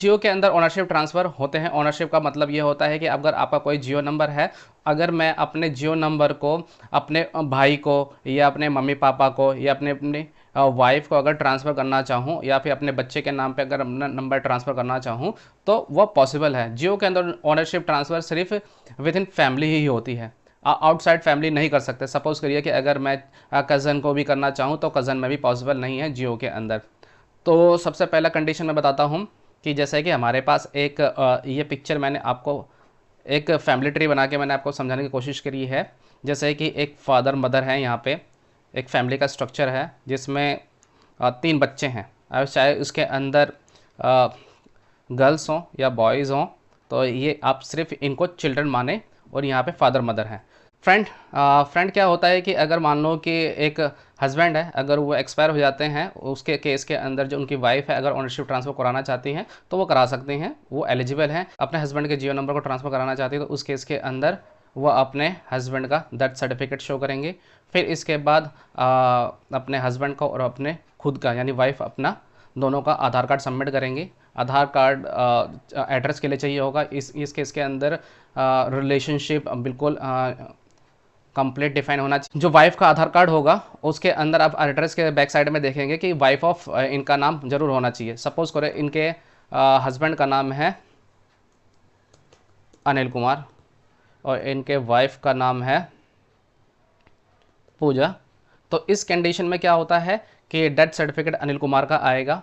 जियो के अंदर ownership transfer होते हैं। ओनरशिप का मतलब ये होता है कि अगर आपका कोई जियो नंबर है, अगर मैं अपने जियो नंबर को अपने भाई को या अपने मम्मी पापा को या अपने अपनी वाइफ को अगर ट्रांसफ़र करना चाहूँ या फिर अपने बच्चे के नाम पे अगर अपना नंबर ट्रांसफ़र करना चाहूँ तो वो पॉसिबल है। जियो के अंदर ओनरशिप ट्रांसफ़र सिर्फ विद इन फैमिली ही होती है, आउटसाइड फैमिली नहीं कर सकते। सपोज़ करिए कि अगर मैं कज़न को भी करना चाहूँ तो कज़न में भी पॉसिबल नहीं है जियो के अंदर। तो सबसे पहला कंडीशन मैं बताता हूँ कि जैसे कि हमारे पास एक ये पिक्चर मैंने आपको एक फैमिली ट्री बना के मैंने आपको समझाने की कोशिश करी है। जैसे कि एक फादर मदर है, यहाँ पे एक फैमिली का स्ट्रक्चर है जिसमें 3 बच्चे हैं। अब चाहे उसके अंदर गर्ल्स हों या बॉयज़ हों, तो ये आप सिर्फ इनको चिल्ड्रन माने और यहाँ पे फादर मदर हैं। फ्रेंड क्या होता है कि अगर मान लो कि एक हस्बैंड है, अगर वो एक्सपायर हो जाते हैं, उसके केस के अंदर जो उनकी वाइफ है अगर ओनरशिप ट्रांसफ़र कराना चाहती हैं तो वो करा सकती हैं, वो एलिजिबल हैं। अपने हस्बैंड के जियो नंबर को ट्रांसफ़र कराना चाहती है तो उस केस के अंदर वो अपने हस्बैंड का डेथ सर्टिफिकेट शो करेंगे। फिर इसके बाद अपने हस्बैंड का और अपने खुद का यानी वाइफ अपना दोनों का आधार कार्ड सबमिट करेंगे। आधार कार्ड एड्रेस के लिए चाहिए होगा। इस केस के अंदर रिलेशनशिप बिल्कुल कंप्लीट डिफाइन होना चाहिए। जो वाइफ का आधार कार्ड होगा उसके अंदर आप एड्रेस के बैक साइड में देखेंगे कि वाइफ ऑफ इनका नाम जरूर होना चाहिए। सपोज करें इनके हस्बैंड का नाम है अनिल कुमार और इनके वाइफ का नाम है पूजा। तो इस कंडीशन में क्या होता है कि डेथ सर्टिफिकेट अनिल कुमार का आएगा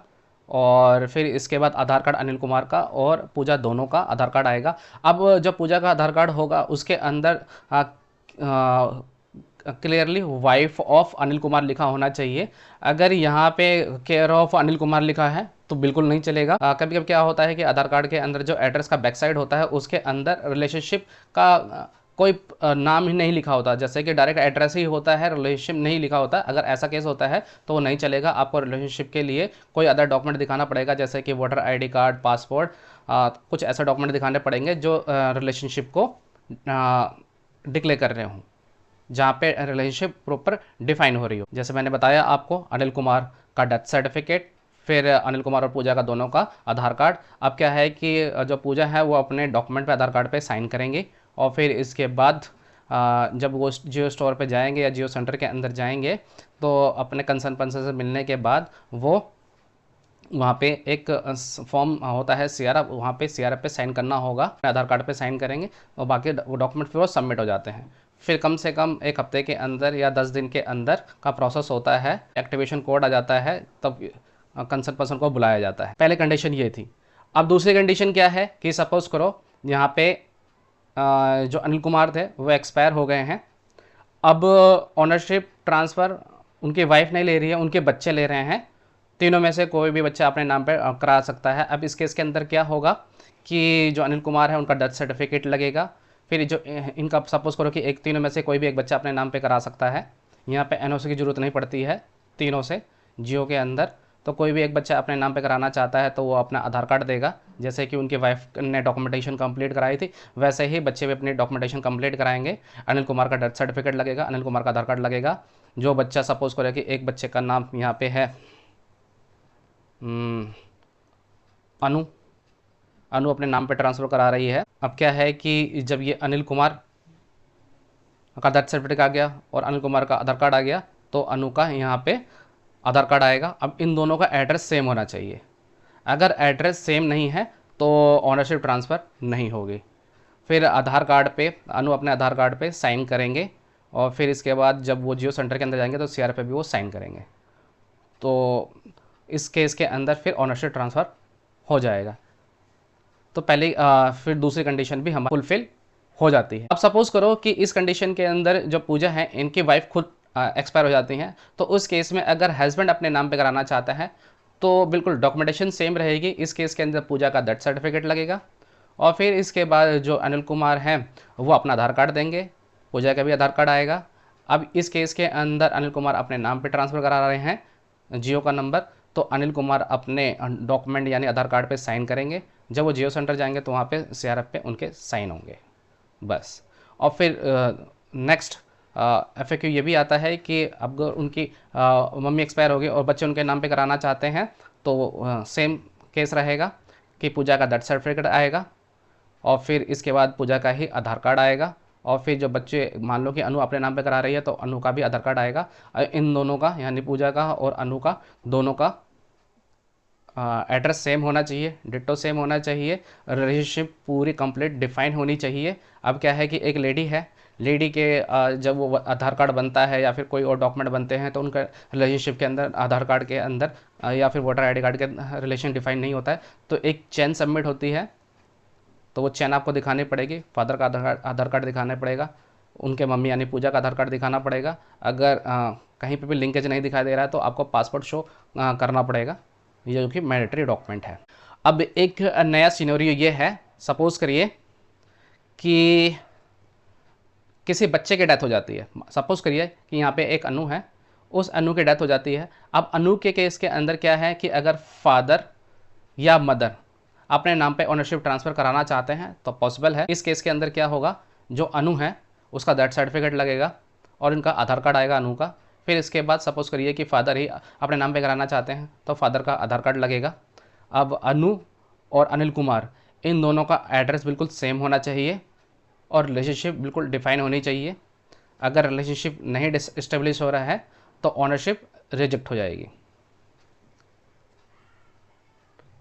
और फिर इसके बाद आधार कार्ड अनिल कुमार का और पूजा दोनों का आधार कार्ड आएगा। अब जब पूजा का आधार कार्ड होगा उसके अंदर clearly wife of Anil Kumar लिखा होना चाहिए। अगर यहाँ पे केयर ऑफ अनिल कुमार लिखा है तो बिल्कुल नहीं चलेगा। कभी कभी क्या होता है कि आधार कार्ड के अंदर जो एड्रेस का बैक साइड होता है उसके अंदर रिलेशनशिप का कोई नाम ही नहीं लिखा होता, जैसे कि डायरेक्ट एड्रेस ही होता है, रिलेशनशिप नहीं लिखा होता। अगर ऐसा केस होता है तो वो नहीं चलेगा। आपको रिलेशनशिप के लिए कोई अदर डॉक्यूमेंट दिखाना पड़ेगा, जैसे कि वोटर आईडी कार्ड, पासपोर्ट, कुछ ऐसा डॉक्यूमेंट दिखाने पड़ेंगे जो रिलेशनशिप को डिक्लेयर कर रहे हों, जहाँ पे रिलेशनशिप प्रॉपर डिफाइन हो रही हो। जैसे मैंने बताया आपको अनिल कुमार का डेथ सर्टिफिकेट, फिर अनिल कुमार और पूजा का दोनों का आधार कार्ड। अब क्या है कि जो पूजा है वो अपने डॉक्यूमेंट पे आधार कार्ड पे साइन करेंगे और फिर इसके बाद जब वो जियो स्टोर पे जाएंगे या जियो सेंटर के अंदर जाएंगे तो अपने कंसर्न पर्सन से मिलने के बाद वो वहाँ पे एक फॉर्म होता है सीआरएफ, वहाँ पे सीआरएफ पे साइन करना होगा, आधार कार्ड पे साइन करेंगे और बाकी वो डॉक्यूमेंट फिर वो सबमिट हो जाते हैं। फिर कम से कम 1 हफ्ते के अंदर या 10 दिन के अंदर का प्रोसेस होता है, एक्टिवेशन कोड आ जाता है, तब कंसर्न पर्सन को बुलाया जाता है। पहले कंडीशन ये थी। अब दूसरी कंडीशन क्या है कि सपोज़ करो यहाँ पे जो अनिल कुमार थे वो एक्सपायर हो गए हैं। अब ओनरशिप ट्रांसफ़र उनकी वाइफ नहीं ले रही है, उनके बच्चे ले रहे हैं। तीनों में से कोई भी बच्चा अपने नाम पे करा सकता है। अब इस केस के अंदर क्या होगा कि जो अनिल कुमार है उनका डेथ सर्टिफिकेट लगेगा। फिर जो इनका सपोज़ करो कि तीनों में से कोई भी एक बच्चा अपने नाम पे करा सकता है। यहाँ पे एनओसी की ज़रूरत नहीं पड़ती है तीनों से जियो के अंदर। तो कोई भी एक बच्चा अपने नाम पे कराना चाहता है तो वो अपना आधार कार्ड देगा, जैसे कि उनकी वाइफ ने डॉक्यूमेंटेशन कंप्लीट कराई थी वैसे ही बच्चे भी अपनी डॉक्यूमेंटेशन कंप्लीट कराएंगे। अनिल कुमार का डेथ सर्टिफिकेट लगेगा, अनिल कुमार का आधार कार्ड लगेगा। जो बच्चा सपोज़ करें कि एक बच्चे का नाम यहाँ पे है अनु, अनु अपने नाम पे ट्रांसफ़र करा रही है। अब क्या है कि जब ये अनिल कुमार का डेथ सर्टिफिकेट आ गया और अनिल कुमार का आधार कार्ड आ गया तो अनु का यहाँ पे आधार कार्ड आएगा। अब इन दोनों का एड्रेस सेम होना चाहिए। अगर एड्रेस सेम नहीं है तो ओनरशिप ट्रांसफ़र नहीं होगी। फिर आधार कार्ड पे अनु अपने आधार कार्ड पे साइन करेंगे और फिर इसके बाद जब वो जियो सेंटर के अंदर जाएंगे तो सीआर पे भी वो साइन करेंगे। तो इस केस के अंदर फिर ओनरशिप ट्रांसफ़र हो जाएगा। तो पहले फिर दूसरी कंडीशन भी हमारी फुलफिल हो जाती है। अब सपोज़ करो कि इस कंडीशन के अंदर जो पूजा है इनकी वाइफ खुद एक्सपायर हो जाती हैं, तो उस केस में अगर हस्बैंड अपने नाम पे कराना चाहता है तो बिल्कुल डॉक्यूमेंटेशन सेम रहेगी। इस केस के अंदर पूजा का डेथ सर्टिफिकेट लगेगा और फिर इसके बाद जो अनिल कुमार हैं वो अपना आधार कार्ड देंगे, पूजा का भी आधार कार्ड आएगा। अब इस केस के अंदर अनिल कुमार अपने नाम पे ट्रांसफ़र करा रहे हैं जियो का नंबर, तो अनिल कुमार अपने डॉक्यूमेंट यानी आधार कार्ड पे साइन करेंगे। जब वो जियो सेंटर जाएंगे तो वहाँ पे सीआरएफ पे उनके साइन होंगे बस। और फिर नेक्स्ट एफएक्यू ये भी आता है कि अब उनकी मम्मी एक्सपायर हो गई और बच्चे उनके नाम पे कराना चाहते हैं तो सेम केस रहेगा कि पूजा का बर्थ सर्टिफिकेट आएगा, और फिर इसके बाद पूजा का ही आधार कार्ड आएगा, और फिर जो बच्चे, मान लो कि अनु अपने नाम पे करा रही है तो अनु का भी आधार कार्ड आएगा। इन दोनों का, यानी पूजा का और अनु का, दोनों का एड्रेस सेम होना चाहिए, डिट्टो सेम होना चाहिए, रिलेशनशिप पूरी कंप्लीट डिफाइन होनी चाहिए। अब क्या है कि एक लेडी है, लेडी के जब वो आधार कार्ड बनता है या फिर कोई और डॉक्यूमेंट बनते हैं तो उनका रिलेशनशिप के अंदर, आधार कार्ड के अंदर या फिर वोटर आईडी कार्ड के रिलेशन डिफाइन नहीं होता है, तो एक चेन सबमिट होती है, तो वो चेन आपको दिखानी पड़ेगी। फादर का आधार कार्ड दिखाना पड़ेगा, उनके मम्मी यानी पूजा का आधार कार्ड दिखाना पड़ेगा। अगर कहीं पे भी लिंकेज नहीं दिखाई दे रहा है तो आपको पासपोर्ट शो करना पड़ेगा, ये जो कि मैंडेटरी डॉक्यूमेंट है। अब एक नया सिनेरियो ये है, सपोज करिए कि किसी बच्चे की डेथ हो जाती है। सपोज करिए कि यहाँ पे एक अनु है, उस अनु की डेथ हो जाती है। अब अनु के केस के अंदर क्या है कि अगर फादर या मदर अपने नाम पे ओनरशिप ट्रांसफ़र कराना चाहते हैं तो पॉसिबल है। इस केस के अंदर क्या होगा, जो अनु है उसका डेथ सर्टिफिकेट लगेगा और इनका आधार कार्ड आएगा अनु का। फिर इसके बाद सपोज करिए कि फादर ही अपने नाम पे कराना चाहते हैं तो फादर का आधार कार्ड लगेगा। अब अनु और अनिल कुमार, इन दोनों का एड्रेस बिल्कुल सेम होना चाहिए और रिलेशनशिप बिल्कुल डिफाइन होनी चाहिए। अगर रिलेशनशिप नहीं इस्टेब्लिश हो रहा है तो ऑनरशिप रिजेक्ट हो जाएगी।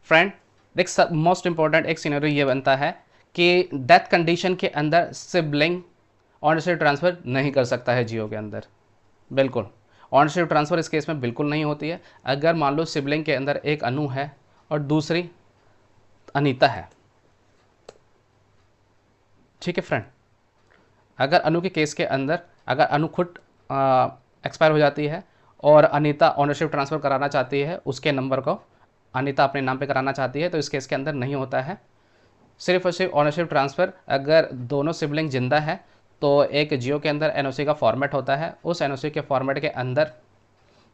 फ्रेंड, देख, मोस्ट इंपॉर्टेंट एक सिनेरियो ये बनता है कि डेथ कंडीशन के अंदर सिबलिंग ऑनरशिप ट्रांसफ़र नहीं कर सकता है जियो के अंदर। बिल्कुल ऑनरशिप ट्रांसफ़र इस केस में बिल्कुल नहीं होती है। अगर मान लो सिबलिंग के अंदर एक अनु है और दूसरी अनीता है, ठीक है फ्रेंड। अगर अनु के केस के अंदर, अगर अनु खुद एक्सपायर हो जाती है और अनीता ऑनरशिप ट्रांसफ़र कराना चाहती है, उसके नंबर को अनीता अपने नाम पे कराना चाहती है, तो इस केस के अंदर नहीं होता है। सिर्फ और सिर्फ ऑनरशिप ट्रांसफ़र अगर दोनों सिबलिंग जिंदा है तो एक जियो के अंदर एनओसी का फॉर्मेट होता है। उस एनओसी के फॉर्मेट के अंदर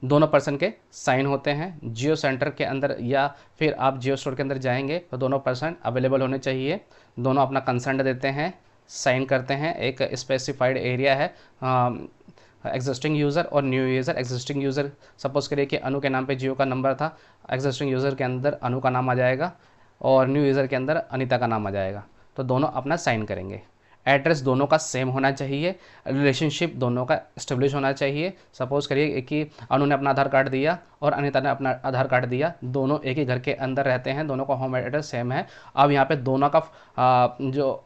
दोनों पर्सन के साइन होते हैं। जियो सेंटर के अंदर या फिर आप जियो स्टोर के अंदर जाएंगे तो दोनों पर्सन अवेलेबल होने चाहिए, दोनों अपना कंसेंट देते हैं, साइन करते हैं। एक स्पेसिफाइड एरिया है एग्जिस्टिंग यूज़र और new user. Existing user suppose करिए कि अनु के नाम पे जियो का नंबर था, एग्जिस्टिंग यूज़र के अंदर अनु का नाम आ जाएगा और न्यू यूज़र के अंदर अनीता का नाम आ जाएगा, तो दोनों अपना साइन करेंगे। एड्रेस दोनों का सेम होना चाहिए, रिलेशनशिप दोनों का इस्टेब्लिश होना चाहिए। सपोज करिए कि अनु ने अपना आधार कार्ड दिया और अनीता ने अपना आधार कार्ड दिया, दोनों एक ही घर के अंदर रहते हैं, दोनों का होम एड्रेस सेम है। अब यहाँ पे दोनों का जो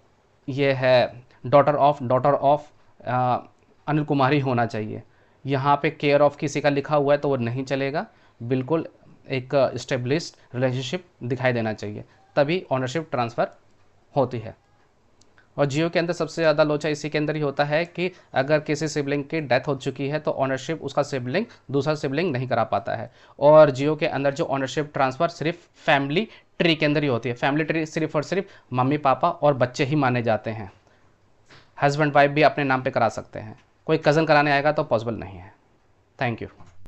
ये है डॉटर ऑफ अनिल कुमार ही होना चाहिए। यहाँ पे केयर ऑफ किसी का लिखा हुआ है तो वो नहीं चलेगा, बिल्कुल एक इस्टेब्लिश्ड रिलेशनशिप दिखाई देना चाहिए, तभी ऑनरशिप ट्रांसफ़र होती है। और जियो के अंदर सबसे ज़्यादा लोचा इसी के अंदर ही होता है कि अगर किसी सिबलिंग की डेथ हो चुकी है तो ऑनरशिप उसका सिबलिंग दूसरा सिबलिंग नहीं करा पाता है। और जियो के अंदर जो ऑनरशिप ट्रांसफ़र सिर्फ फैमिली ट्री के अंदर ही होती है। फैमिली ट्री सिर्फ और सिर्फ मम्मी पापा और बच्चे ही माने जाते हैं। हस्बैंड वाइफ भी अपने नाम पे करा सकते हैं, कोई कज़न कराने आएगा तो पॉसिबल नहीं है। Thank you.